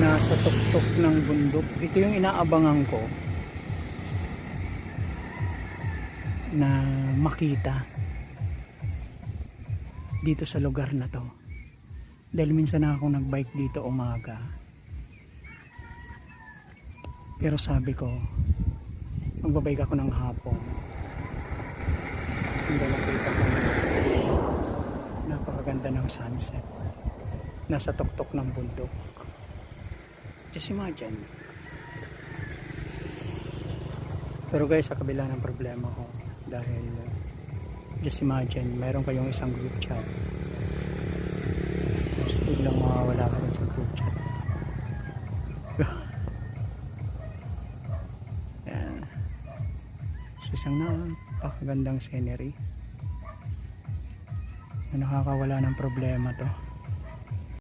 Nasa tuktok ng bundok. Ito yung inaabangan ko na makita dito sa lugar na to, dahil minsan na ako nagbike dito umaga, pero sabi ko magbabike ako ng hapon. Hindi, nakita ko na napakaganda ng sunset nasa tuktok ng bundok. Just imagine. Pero guys, sa kabila ng problema ko, dahil just imagine, meron kayong isang group chat, tapos biglang mawawala ka rin sa group chat. Yan. So, isang napakagandang scenery na nakakawala ng problema to.